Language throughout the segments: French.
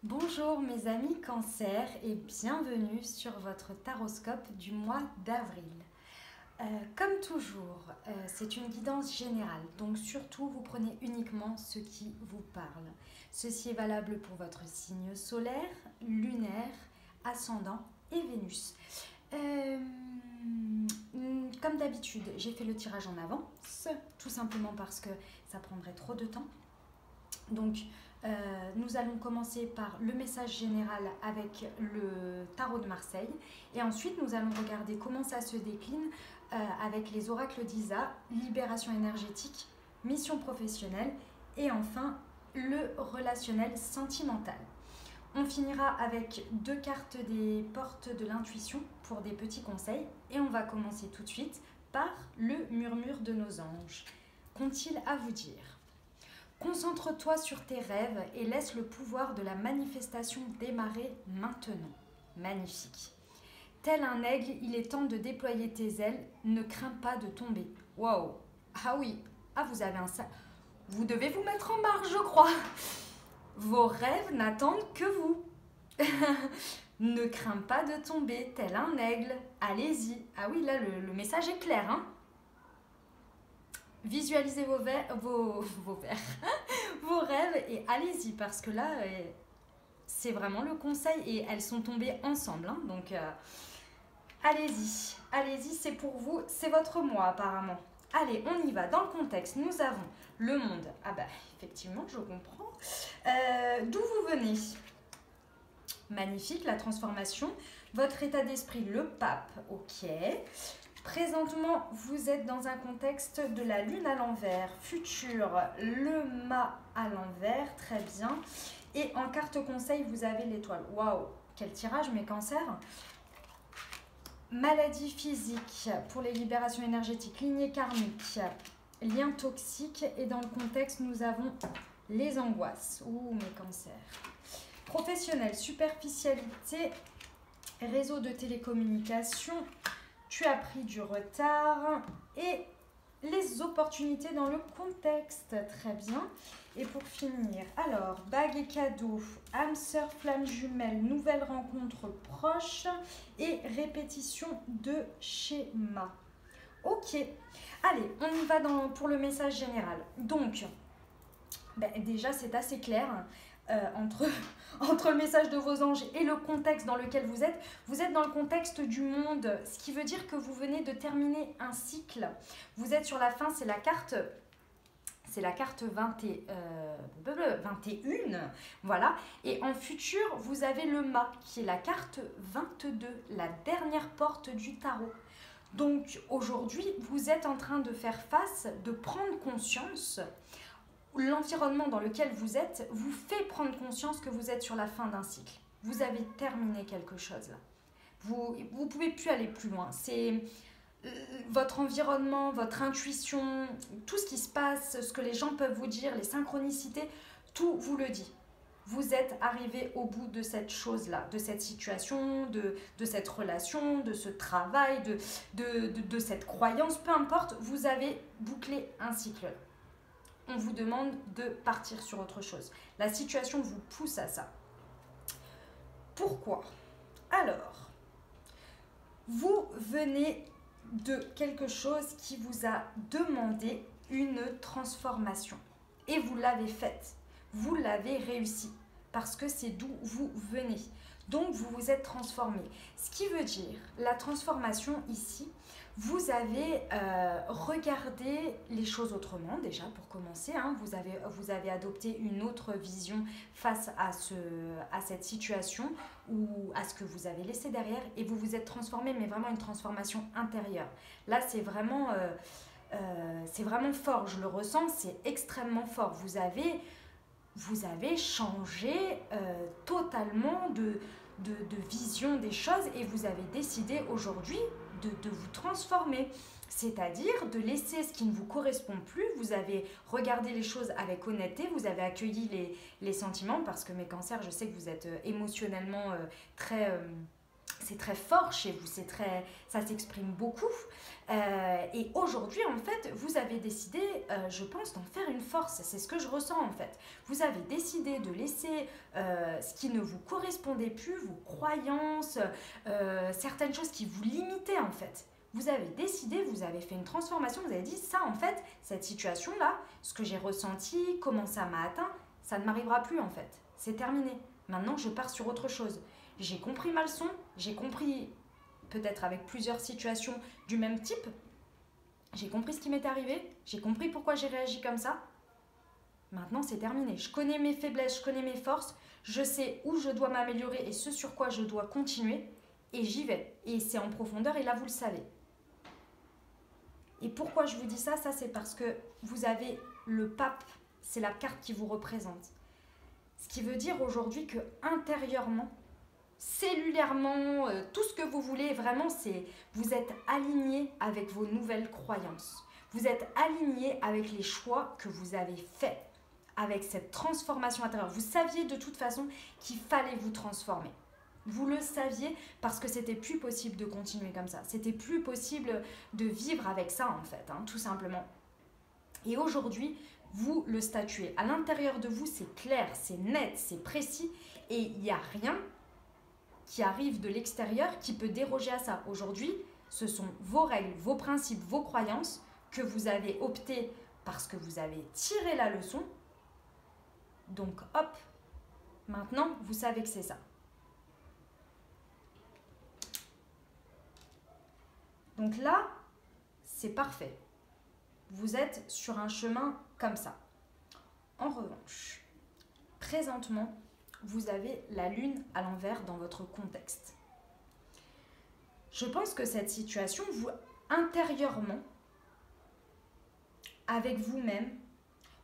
Bonjour mes amis Cancer et bienvenue sur votre taroscope du mois d'avril. Comme toujours, c'est une guidance générale, donc surtout vous prenez uniquement ce qui vous parle. Ceci est valable pour votre signe solaire, lunaire, ascendant et Vénus. Comme d'habitude, j'ai fait le tirage en avance, tout simplement parce que ça prendrait trop de temps. Donc, nous allons commencer par le message général avec le tarot de Marseille et ensuite nous allons regarder comment ça se décline avec les oracles d'Isa, libération énergétique, mission professionnelle et enfin le relationnel sentimental. On finira avec 2 cartes des portes de l'intuition pour des petits conseils et on va commencer tout de suite par le murmure de nos anges. Qu'ont-ils à vous dire ? Concentre-toi sur tes rêves et laisse le pouvoir de la manifestation démarrer maintenant. Magnifique. Tel un aigle, il est temps de déployer tes ailes. Ne crains pas de tomber. Waouh. Ah oui. Ah, vous avez un sac. Vous devez vous mettre en marche, je crois. Vos rêves n'attendent que vous. Ne crains pas de tomber, tel un aigle. Allez-y. Ah oui, là, le message est clair, hein. Visualisez vos rêves et allez-y parce que là, c'est vraiment le conseil et elles sont tombées ensemble. Hein, donc, allez-y, c'est pour vous, c'est votre mois apparemment. Allez, on y va. Dans le contexte, nous avons le monde. Ah bah, effectivement, je comprends. D'où vous venez? Magnifique, la transformation. Votre état d'esprit, le pape, ok. Présentement, vous êtes dans un contexte de la lune à l'envers, futur, le mât à l'envers, très bien. Et en carte conseil, vous avez l'étoile. Waouh, quel tirage, mes cancers. Maladie physique pour les libérations énergétiques, lignée karmique, lien toxique. Et dans le contexte, nous avons les angoisses. Ouh, mes cancers. Professionnel, superficialité, réseau de télécommunications. Tu as pris du retard et les opportunités dans le contexte. Très bien. Et pour finir, alors, bague et cadeaux, âme sœur, flamme jumelle, nouvelle rencontre proche et répétition de schéma. Ok. Allez, on y va pour le message général. Donc, déjà, c'est assez clair. Entre le message de vos anges et le contexte dans lequel vous êtes dans le contexte du monde, ce qui veut dire que vous venez de terminer un cycle. Vous êtes sur la fin, c'est la carte 21, voilà. Et en futur, vous avez le mât, qui est la carte 22, la dernière porte du tarot. Donc aujourd'hui, vous êtes en train de faire face, de prendre conscience. L'environnement dans lequel vous êtes vous fait prendre conscience que vous êtes sur la fin d'un cycle. Vous avez terminé quelque chose là. Vous ne pouvez plus aller plus loin. C'est votre environnement, votre intuition, tout ce qui se passe, ce que les gens peuvent vous dire, les synchronicités, tout vous le dit. Vous êtes arrivé au bout de cette chose-là, de cette situation, de cette relation, de ce travail, de cette croyance, peu importe, vous avez bouclé un cycle. On vous demande de partir sur autre chose. La situation vous pousse à ça. Pourquoi? Alors, vous venez de quelque chose qui vous a demandé une transformation. Et vous l'avez faite. Vous l'avez réussi. Parce que c'est d'où vous venez. Donc, vous vous êtes transformé. Ce qui veut dire, la transformation ici, vous avez regardé les choses autrement déjà pour commencer. Hein. Vous avez adopté une autre vision face à cette situation ou à ce que vous avez laissé derrière et vous vous êtes transformé, mais vraiment une transformation intérieure. Là, c'est vraiment fort, je le ressens, c'est extrêmement fort. Vous avez changé totalement de vision des choses et vous avez décidé aujourd'hui de vous transformer, c'est-à-dire de laisser ce qui ne vous correspond plus. Vous avez regardé les choses avec honnêteté, vous avez accueilli les sentiments parce que mes cancers, je sais que vous êtes émotionnellement très c'est très fort chez vous, ça s'exprime beaucoup. Et aujourd'hui, en fait, vous avez décidé, je pense, d'en faire une force. C'est ce que je ressens, en fait. Vous avez décidé de laisser ce qui ne vous correspondait plus, vos croyances, certaines choses qui vous limitaient, en fait. Vous avez décidé, vous avez fait une transformation, vous avez dit, ça, en fait, cette situation-là, ce que j'ai ressenti, comment ça m'a atteint, ça ne m'arrivera plus, en fait. C'est terminé. Maintenant, je pars sur autre chose. J'ai compris ma leçon, j'ai compris peut-être avec plusieurs situations du même type, j'ai compris ce qui m'est arrivé, j'ai compris pourquoi j'ai réagi comme ça. Maintenant, c'est terminé. Je connais mes faiblesses, je connais mes forces, je sais où je dois m'améliorer et ce sur quoi je dois continuer, et j'y vais. Et c'est en profondeur, et là, vous le savez. Et pourquoi je vous dis ça? Ça, c'est parce que vous avez le pape, c'est la carte qui vous représente. Ce qui veut dire aujourd'hui que intérieurement, cellulairement, tout ce que vous voulez, vraiment, c'est vous êtes aligné avec vos nouvelles croyances. Vous êtes aligné avec les choix que vous avez faits, avec cette transformation intérieure. Vous saviez de toute façon qu'il fallait vous transformer. Vous le saviez parce que c'était plus possible de continuer comme ça. C'était plus possible de vivre avec ça, en fait, hein, tout simplement. Et aujourd'hui, vous le statuez. À l'intérieur de vous, c'est clair, c'est net, c'est précis et il n'y a rien qui arrive de l'extérieur qui peut déroger à ça. Aujourd'hui, ce sont vos règles, vos principes, vos croyances que vous avez opté parce que vous avez tiré la leçon. Donc hop, maintenant vous savez que c'est ça. Donc là, c'est parfait. Vous êtes sur un chemin comme ça. En revanche, présentement, vous avez la lune à l'envers dans votre contexte. Je pense que cette situation, vous, intérieurement, avec vous-même,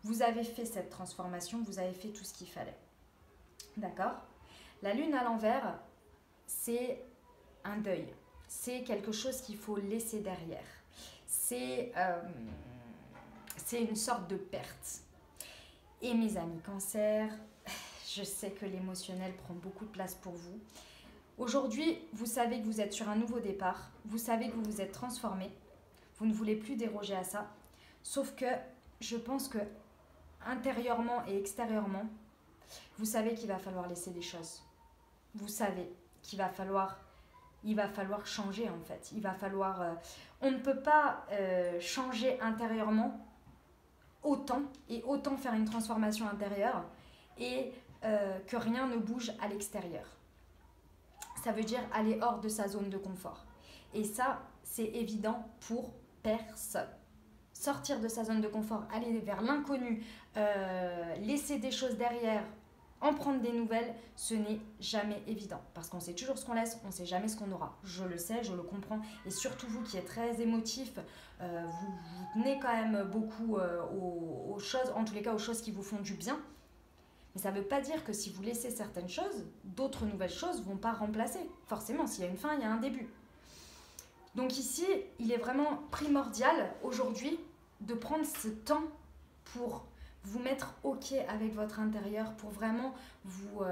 vous avez fait cette transformation, vous avez fait tout ce qu'il fallait. D'accord? La lune à l'envers, c'est un deuil. C'est quelque chose qu'il faut laisser derrière. C'est une sorte de perte. Et mes amis Cancer, je sais que l'émotionnel prend beaucoup de place pour vous. Aujourd'hui, vous savez que vous êtes sur un nouveau départ. Vous savez que vous vous êtes transformé. Vous ne voulez plus déroger à ça. Sauf que je pense que intérieurement et extérieurement, vous savez qu'il va falloir laisser des choses. Vous savez qu'il va falloir changer en fait. Il va falloir... on ne peut pas changer intérieurement autant et autant faire une transformation intérieure et que rien ne bouge à l'extérieur. Ça veut dire aller hors de sa zone de confort. Et ça, c'est évident pour personne. Sortir de sa zone de confort, aller vers l'inconnu, laisser des choses derrière, en prendre des nouvelles, ce n'est jamais évident. Parce qu'on sait toujours ce qu'on laisse, on ne sait jamais ce qu'on aura. Je le sais, je le comprends. Et surtout vous qui êtes très émotif, vous tenez quand même beaucoup aux choses, en tous les cas aux choses qui vous font du bien. Mais ça ne veut pas dire que si vous laissez certaines choses, d'autres nouvelles choses ne vont pas remplacer. Forcément, s'il y a une fin, il y a un début. Donc ici, il est vraiment primordial aujourd'hui de prendre ce temps pour vous mettre OK avec votre intérieur, pour vraiment vous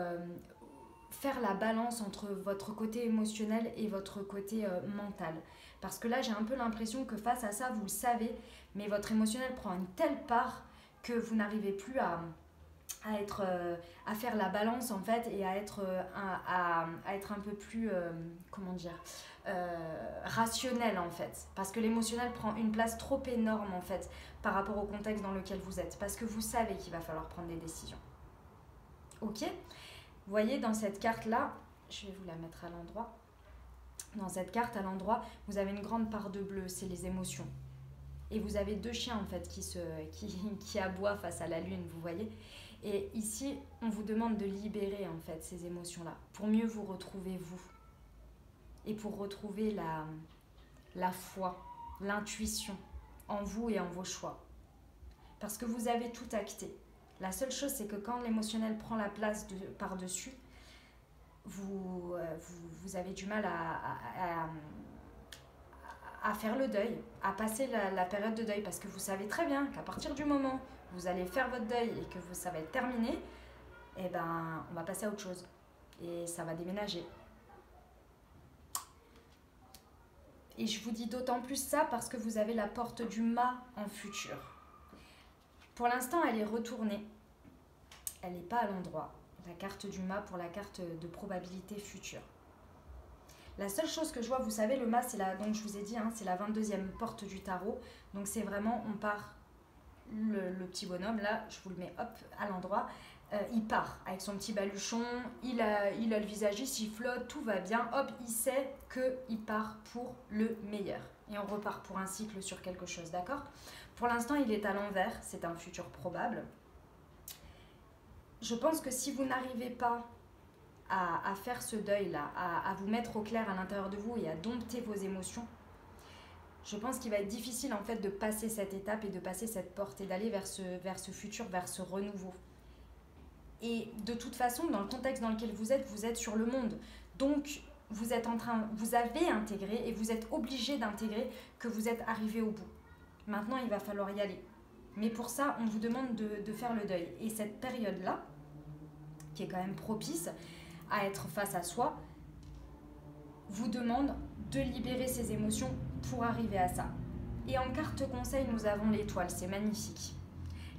faire la balance entre votre côté émotionnel et votre côté mental. Parce que là, j'ai un peu l'impression que face à ça, vous le savez, mais votre émotionnel prend une telle part que vous n'arrivez plus à faire la balance en fait et à être un peu plus rationnel en fait, parce que l'émotionnel prend une place trop énorme en fait par rapport au contexte dans lequel vous êtes, parce que vous savez qu'il va falloir prendre des décisions. Ok, vous voyez dans cette carte là, je vais vous la mettre à l'endroit. Dans cette carte à l'endroit, vous avez une grande part de bleu, c'est les émotions. Et vous avez deux chiens en fait qui aboient face à la lune, vous voyez. Et ici, on vous demande de libérer en fait ces émotions-là pour mieux vous retrouver vous. Et pour retrouver la foi, l'intuition en vous et en vos choix. Parce que vous avez tout acté. La seule chose, c'est que quand l'émotionnel prend la place par-dessus, vous avez du mal à faire le deuil, à passer la période de deuil. Parce que vous savez très bien qu'à partir du moment où vous allez faire votre deuil et que ça va être terminé, eh ben, on va passer à autre chose. Et ça va déménager. Et je vous dis d'autant plus ça parce que vous avez la porte du mât en futur. Pour l'instant, elle est retournée. Elle n'est pas à l'endroit. La carte du mât pour la carte de probabilité future. La seule chose que je vois, vous savez, le mât, c'est la, donc je vous ai dit, hein, c'est la 22e porte du tarot. Donc c'est vraiment, on part, le petit bonhomme, là, je vous le mets hop à l'endroit. Il part avec son petit baluchon, il a le visage, il sifflote, tout va bien. Hop, il sait qu'il part pour le meilleur. Et on repart pour un cycle sur quelque chose, d'accord? Pour l'instant, il est à l'envers, c'est un futur probable. Je pense que si vous n'arrivez pas à faire ce deuil-là, à vous mettre au clair à l'intérieur de vous et à dompter vos émotions, je pense qu'il va être difficile en fait de passer cette étape et de passer cette porte et d'aller vers ce futur, vers ce renouveau. Et de toute façon, dans le contexte dans lequel vous êtes sur le monde. Donc, vous avez intégré et vous êtes obligé d'intégrer que vous êtes arrivé au bout. Maintenant, il va falloir y aller. Mais pour ça, on vous demande de faire le deuil. Et cette période-là, qui est quand même propice à être face à soi, vous demande de libérer ses émotions pour arriver à ça. Et en carte conseil, nous avons l'étoile, c'est magnifique.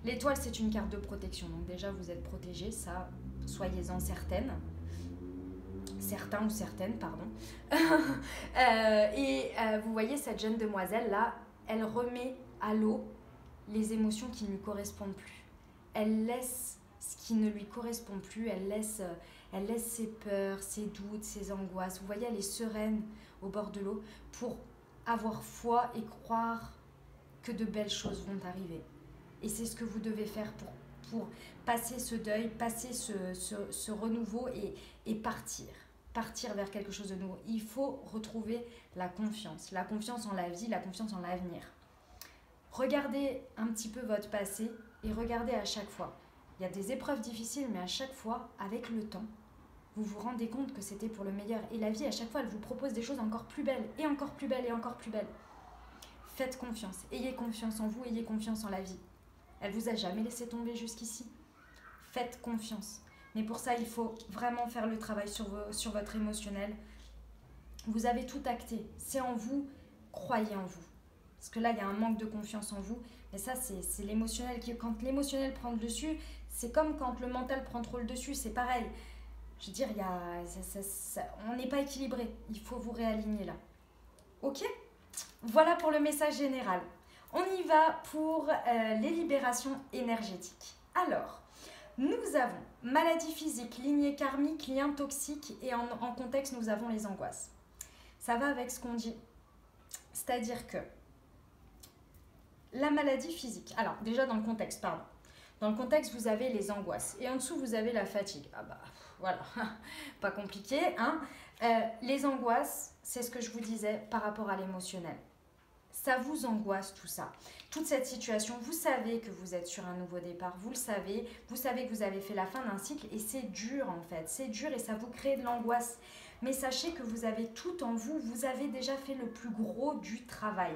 L'étoile, c'est une carte de protection, donc déjà vous êtes protégés, ça, soyez-en certaines. Certains ou certaines, pardon. Vous voyez cette jeune demoiselle-là, elle remet à l'eau les émotions qui ne lui correspondent plus. Elle laisse ce qui ne lui correspond plus, elle laisse ses peurs, ses doutes, ses angoisses. Vous voyez, elle est sereine au bord de l'eau pour avoir foi et croire que de belles choses vont arriver. Et c'est ce que vous devez faire pour passer ce deuil, passer ce renouveau et partir vers quelque chose de nouveau. Il faut retrouver la confiance en la vie, la confiance en l'avenir. Regardez un petit peu votre passé et regardez à chaque fois. Il y a des épreuves difficiles, mais à chaque fois, avec le temps, vous vous rendez compte que c'était pour le meilleur. Et la vie, à chaque fois, elle vous propose des choses encore plus belles, et encore plus belles, et encore plus belles. Faites confiance, ayez confiance en vous, ayez confiance en la vie. Elle vous a jamais laissé tomber jusqu'ici. Faites confiance. Mais pour ça, il faut vraiment faire le travail sur votre émotionnel. Vous avez tout acté. C'est en vous. Croyez en vous. Parce que là, il y a un manque de confiance en vous. Et ça, c'est l'émotionnel. Quand l'émotionnel prend le dessus, c'est comme quand le mental prend trop le dessus. C'est pareil. Je veux dire, on n'est pas équilibré. Il faut vous réaligner là. Ok ? Voilà pour le message général. On y va pour les libérations énergétiques. Alors, nous avons maladie physique, lignée karmique, lien toxique et en contexte, nous avons les angoisses. Ça va avec ce qu'on dit. C'est-à-dire que la maladie physique, alors déjà dans le contexte, pardon. Dans le contexte, vous avez les angoisses et en dessous, vous avez la fatigue. Ah bah, voilà, pas compliqué, hein. Les angoisses, c'est ce que je vous disais par rapport à l'émotionnel. Ça vous angoisse tout ça. Toute cette situation, vous savez que vous êtes sur un nouveau départ, vous le savez, vous savez que vous avez fait la fin d'un cycle et c'est dur en fait, c'est dur et ça vous crée de l'angoisse. Mais sachez que vous avez tout en vous, vous avez déjà fait le plus gros du travail.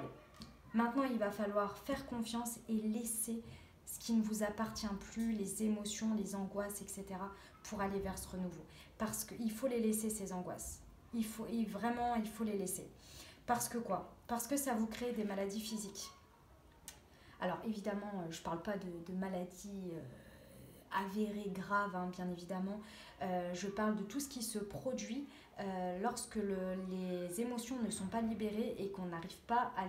Maintenant, il va falloir faire confiance et laisser ce qui ne vous appartient plus, les émotions, les angoisses, etc. pour aller vers ce renouveau. Parce qu'il faut les laisser, ces angoisses. Vraiment, il faut les laisser. Parce que quoi ? Parce que ça vous crée des maladies physiques. Alors évidemment, je ne parle pas de maladies avérées, graves, hein, bien évidemment. Je parle de tout ce qui se produit lorsque les émotions ne sont pas libérées et qu'on n'arrive pas à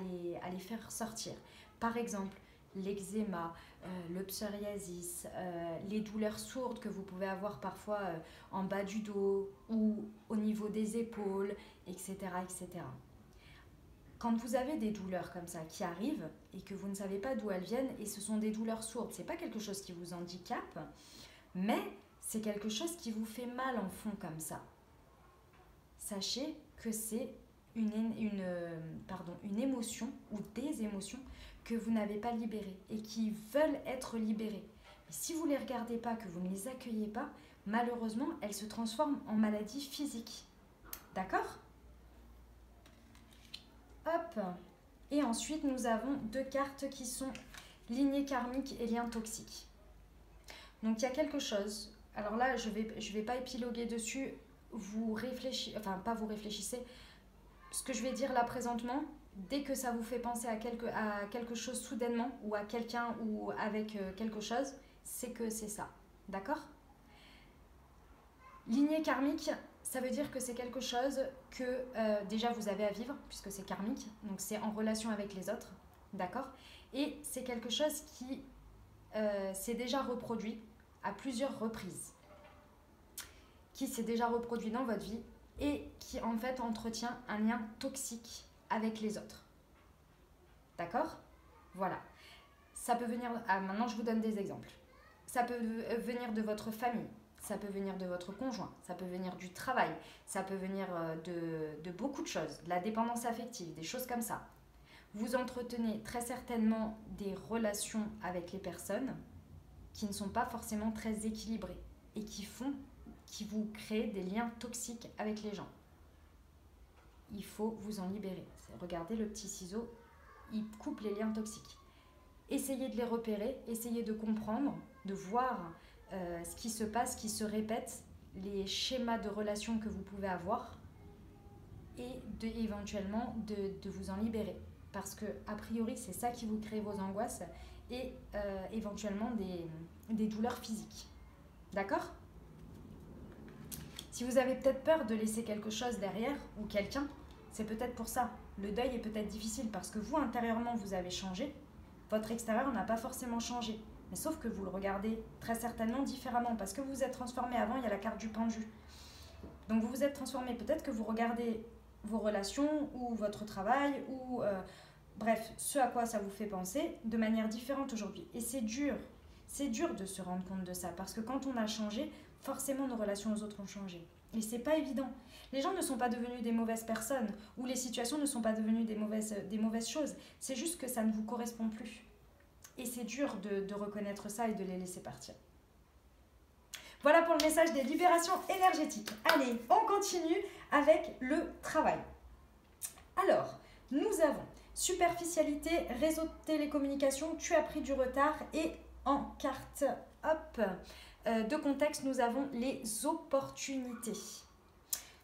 les faire sortir. Par exemple, l'eczéma, le psoriasis, les douleurs sourdes que vous pouvez avoir parfois en bas du dos ou au niveau des épaules, etc., etc. Quand vous avez des douleurs comme ça qui arrivent et que vous ne savez pas d'où elles viennent et ce sont des douleurs sourdes, c'est pas quelque chose qui vous handicape, mais c'est quelque chose qui vous fait mal en fond comme ça. Sachez que c'est une émotion ou des émotions que vous n'avez pas libérées et qui veulent être libérées. Mais si vous ne les regardez pas, que vous ne les accueillez pas, malheureusement, elles se transforment en maladies physiques. D'accord ? Hop. Et ensuite, nous avons deux cartes qui sont lignée karmique et lien toxique. Donc, il y a quelque chose. Alors là, je vais pas épiloguer dessus. Vous réfléchissez, enfin, pas vous réfléchissez. ce que je vais dire là présentement, dès que ça vous fait penser à quelque chose soudainement ou à quelqu'un ou avec quelque chose, c'est que c'est ça. D'accord? Lignée karmique, ça veut dire que c'est quelque chose que déjà vous avez à vivre, puisque c'est karmique, donc c'est en relation avec les autres. D'accord? Et c'est quelque chose qui s'est déjà reproduit à plusieurs reprises, qui s'est déjà reproduit dans votre vie et qui en fait entretient un lien toxique avec les autres. D'accord? Voilà. Ça peut venir... Ah, maintenant, je vous donne des exemples. Ça peut venir de votre famille, ça peut venir de votre conjoint, ça peut venir du travail, ça peut venir de beaucoup de choses, de la dépendance affective, des choses comme ça. Vous entretenez très certainement des relations avec les personnes qui ne sont pas forcément très équilibrées et qui vous créent des liens toxiques avec les gens. Il faut vous en libérer. Regardez le petit ciseau, il coupe les liens toxiques. Essayez de les repérer, essayez de comprendre, de voir ce qui se passe, qui se répète, les schémas de relations que vous pouvez avoir et éventuellement de vous en libérer. Parce que, a priori, c'est ça qui vous crée vos angoisses et éventuellement des douleurs physiques. D'accord ? Si vous avez peut-être peur de laisser quelque chose derrière ou quelqu'un, c'est peut-être pour ça. Le deuil est peut-être difficile parce que vous, intérieurement, vous avez changé. Votre extérieur n'a pas forcément changé. Mais sauf que vous le regardez très certainement différemment parce que vous vous êtes transformé. Avant, il y a la carte du pendu. Donc vous vous êtes transformé. Peut-être que vous regardez vos relations ou votre travail ou bref, ce à quoi ça vous fait penser de manière différente aujourd'hui. Et c'est dur. C'est dur de se rendre compte de ça parce que quand on a changé, forcément nos relations aux autres ont changé. Et c'est pas évident. Les gens ne sont pas devenus des mauvaises personnes ou les situations ne sont pas devenues des mauvaises choses. C'est juste que ça ne vous correspond plus. Et c'est dur de reconnaître ça et de les laisser partir. Voilà pour le message des libérations énergétiques. Allez, on continue avec le travail. Alors, nous avons superficialité, réseau de télécommunications, tu as pris du retard et en carte, hop, de contexte, nous avons les opportunités.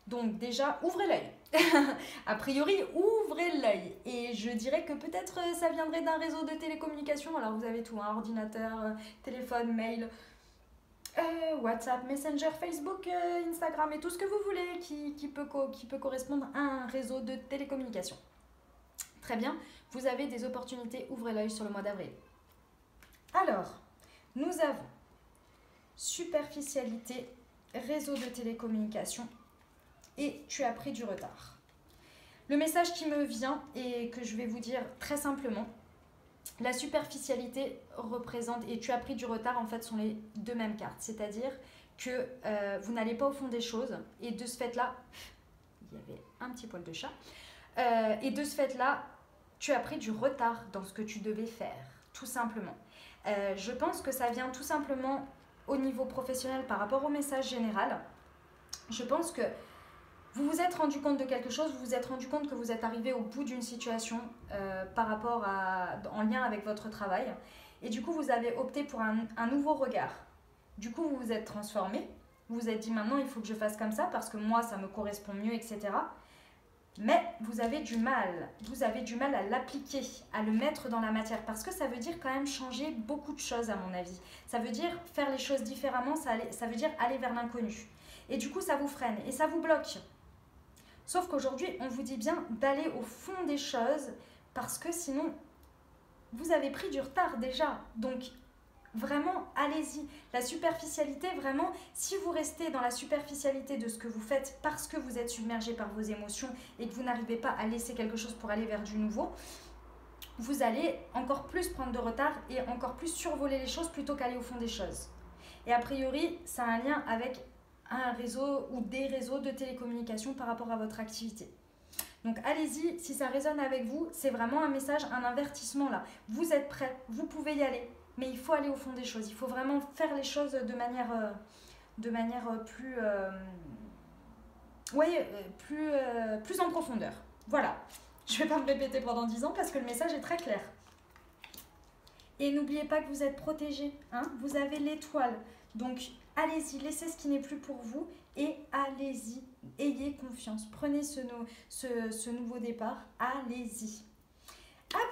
Donc déjà, ouvrez l'œil. A priori, ouvrez l'œil. Et je dirais que peut-être ça viendrait d'un réseau de télécommunications. Alors vous avez tout, hein, ordinateur, téléphone, mail, WhatsApp, Messenger, Facebook, Instagram et tout ce que vous voulez qui peut correspondre à un réseau de télécommunications. Très bien, vous avez des opportunités, ouvrez l'œil sur le mois d'avril. Alors, nous avons superficialité, réseau de télécommunications et tu as pris du retard. Le message qui me vient et que je vais vous dire très simplement, la superficialité représente, et tu as pris du retard en fait sont les deux mêmes cartes, c'est-à-dire que vous n'allez pas au fond des choses et de ce fait-là, il y avait un petit poil de chat, et de ce fait-là, tu as pris du retard dans ce que tu devais faire, tout simplement. Je pense que ça vient tout simplement au niveau professionnel par rapport au message général. Je pense que vous vous êtes rendu compte de quelque chose, vous vous êtes rendu compte que vous êtes arrivé au bout d'une situation en lien avec votre travail et du coup vous avez opté pour un nouveau regard. Du coup vous vous êtes transformé, vous vous êtes dit maintenant il faut que je fasse comme ça parce que moi ça me correspond mieux, etc. Mais vous avez du mal à l'appliquer, à le mettre dans la matière parce que ça veut dire quand même changer beaucoup de choses à mon avis. Ça veut dire faire les choses différemment, ça veut dire aller vers l'inconnu. Et du coup ça vous freine et ça vous bloque. Sauf qu'aujourd'hui, on vous dit bien d'aller au fond des choses parce que sinon, vous avez pris du retard déjà. Donc, vraiment, allez-y. La superficialité, vraiment, si vous restez dans la superficialité de ce que vous faites parce que vous êtes submergé par vos émotions et que vous n'arrivez pas à laisser quelque chose pour aller vers du nouveau, vous allez encore plus prendre de retard et encore plus survoler les choses plutôt qu'aller au fond des choses. Et a priori, ça a un lien avec un réseau ou des réseaux de télécommunications par rapport à votre activité. Donc allez-y, si ça résonne avec vous, c'est vraiment un message, un avertissement là. Vous êtes prêts, vous pouvez y aller, mais il faut aller au fond des choses. Il faut vraiment faire les choses de manière plus, plus en profondeur. Voilà, je ne vais pas me répéter pendant 10 ans parce que le message est très clair. Et n'oubliez pas que vous êtes protégé, hein, vous avez l'étoile. Donc Allez-y, laissez ce qui n'est plus pour vous et allez-y. Ayez confiance. Prenez ce nouveau départ. Allez-y.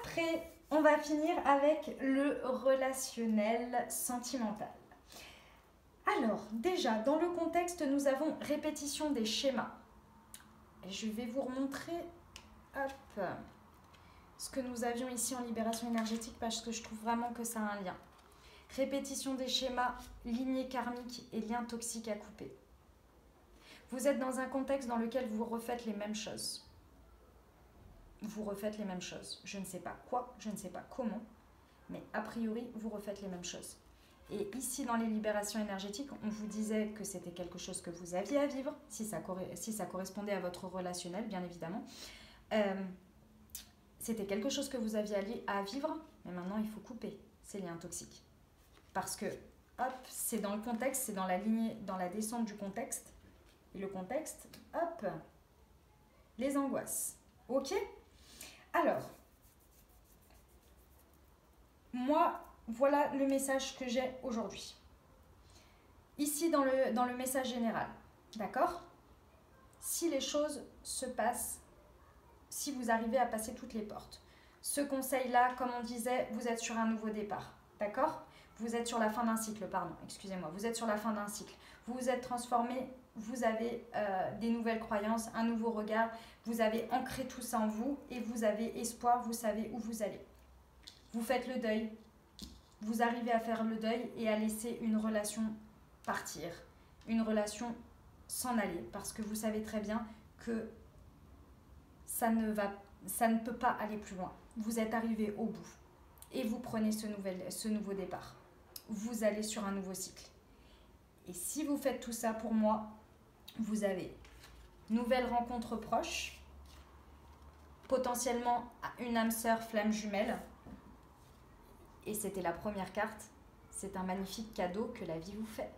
Après, on va finir avec le relationnel sentimental. Alors, déjà, dans le contexte, nous avons répétition des schémas. Et je vais vous remontrer ce que nous avions ici en libération énergétique parce que je trouve vraiment que ça a un lien. Répétition des schémas, lignée karmique et lien toxique à couper. Vous êtes dans un contexte dans lequel vous refaites les mêmes choses. Vous refaites les mêmes choses. Je ne sais pas quoi, je ne sais pas comment, mais a priori, vous refaites les mêmes choses. Et ici, dans les libérations énergétiques, on vous disait que c'était quelque chose que vous aviez à vivre, si ça correspondait à votre relationnel, bien évidemment. C'était quelque chose que vous aviez à vivre, mais maintenant, il faut couper ces liens toxiques. Parce que, hop, c'est dans le contexte, c'est dans la lignée, dans la descente du contexte. Et le contexte, hop, les angoisses. Ok? Alors, moi, voilà le message que j'ai aujourd'hui. Ici, dans le message général, d'accord? Si les choses se passent, si vous arrivez à passer toutes les portes, ce conseil-là, comme on disait, vous êtes sur un nouveau départ, d'accord? Vous êtes sur la fin d'un cycle, pardon, excusez-moi, vous êtes sur la fin d'un cycle. Vous vous êtes transformé, vous avez des nouvelles croyances, un nouveau regard, vous avez ancré tout ça en vous et vous avez espoir, vous savez où vous allez. Vous faites le deuil, vous arrivez à faire le deuil et à laisser une relation partir, une relation s'en aller, parce que vous savez très bien que ça ne peut pas aller plus loin. Vous êtes arrivé au bout et vous prenez ce nouveau départ. Vous allez sur un nouveau cycle. Et si vous faites tout ça, pour moi, vous avez nouvelle rencontre proche, potentiellement une âme sœur flamme jumelle. Et c'était la première carte. C'est un magnifique cadeau que la vie vous fait.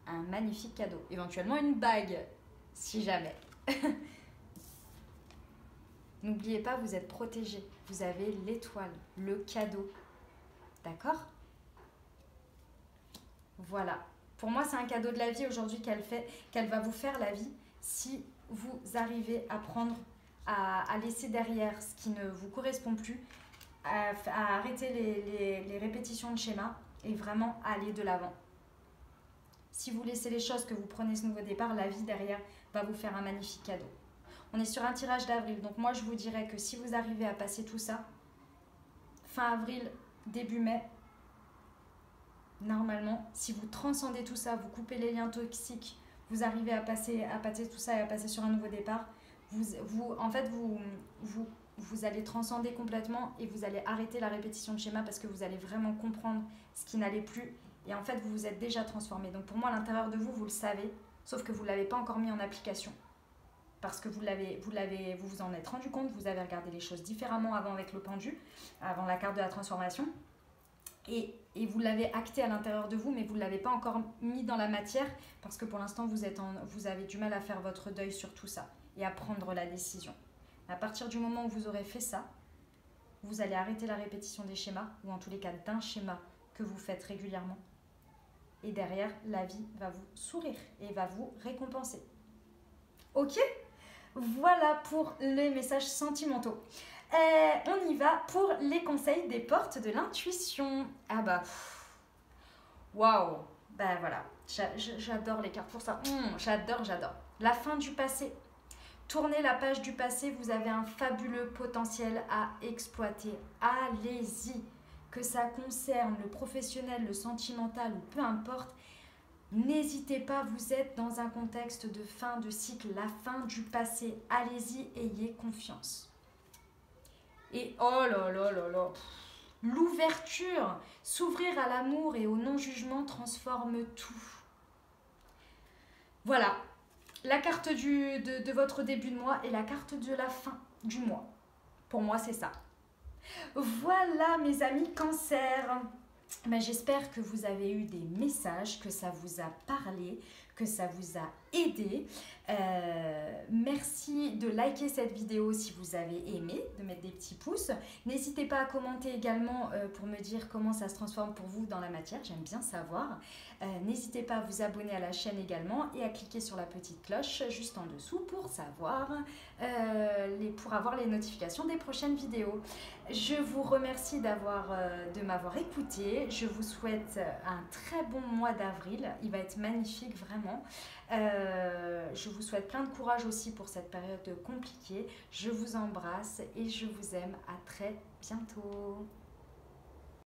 Un magnifique cadeau. Éventuellement une bague, si jamais. N'oubliez pas, vous êtes protégé. Vous avez l'étoile, le cadeau. D'accord? Voilà. Pour moi, c'est un cadeau de la vie aujourd'hui qu'elle va vous faire, la vie, si vous arrivez à prendre, à laisser derrière ce qui ne vous correspond plus, à arrêter les répétitions de schémas et vraiment à aller de l'avant. Si vous laissez les choses, que vous prenez ce nouveau départ, la vie derrière va vous faire un magnifique cadeau. On est sur un tirage d'avril, donc moi je vous dirais que si vous arrivez à passer tout ça, fin avril, début mai, normalement, si vous transcendez tout ça, vous coupez les liens toxiques, vous arrivez à passer tout ça et à passer sur un nouveau départ, vous allez transcender complètement et vous allez arrêter la répétition de schéma parce que vous allez vraiment comprendre ce qui n'allait plus et en fait vous vous êtes déjà transformé. Donc pour moi, à l'intérieur de vous, vous le savez, sauf que vous ne l'avez pas encore mis en application parce que vous vous en êtes rendu compte, vous avez regardé les choses différemment avant avec le pendu, avant la carte de la transformation. Et vous l'avez acté à l'intérieur de vous, mais vous ne l'avez pas encore mis dans la matière parce que pour l'instant, vous avez du mal à faire votre deuil sur tout ça et à prendre la décision. À partir du moment où vous aurez fait ça, vous allez arrêter la répétition des schémas, ou en tous les cas d'un schéma que vous faites régulièrement. Et derrière, la vie va vous sourire et va vous récompenser. Ok? Voilà pour les messages sentimentaux. On y va pour les conseils des portes de l'intuition. Ah bah, waouh, bah voilà, j'adore les cartes pour ça. J'adore. La fin du passé. Tournez la page du passé, vous avez un fabuleux potentiel à exploiter. Allez-y, que ça concerne le professionnel, le sentimental ou peu importe. N'hésitez pas, vous êtes dans un contexte de fin de cycle, la fin du passé. Allez-y, ayez confiance. Et oh là là là là, l'ouverture, s'ouvrir à l'amour et au non-jugement transforme tout. Voilà, la carte de votre début de mois et la carte de la fin du mois. Pour moi, c'est ça. Voilà mes amis Cancer. Ben, j'espère que vous avez eu des messages, que ça vous a parlé, que ça vous a aidé. Merci de liker cette vidéo si vous avez aimé, de mettre des petits pouces. N'hésitez pas à commenter également pour me dire comment ça se transforme pour vous dans la matière, j'aime bien savoir. N'hésitez pas à vous abonner à la chaîne également et à cliquer sur la petite cloche juste en dessous pour savoir, pour avoir les notifications des prochaines vidéos. Je vous remercie de m'avoir écouté. Je vous souhaite un très bon mois d'avril. Il va être magnifique, vraiment. Je vous souhaite plein de courage aussi pour cette période compliquée. Je vous embrasse et je vous aime. À très bientôt.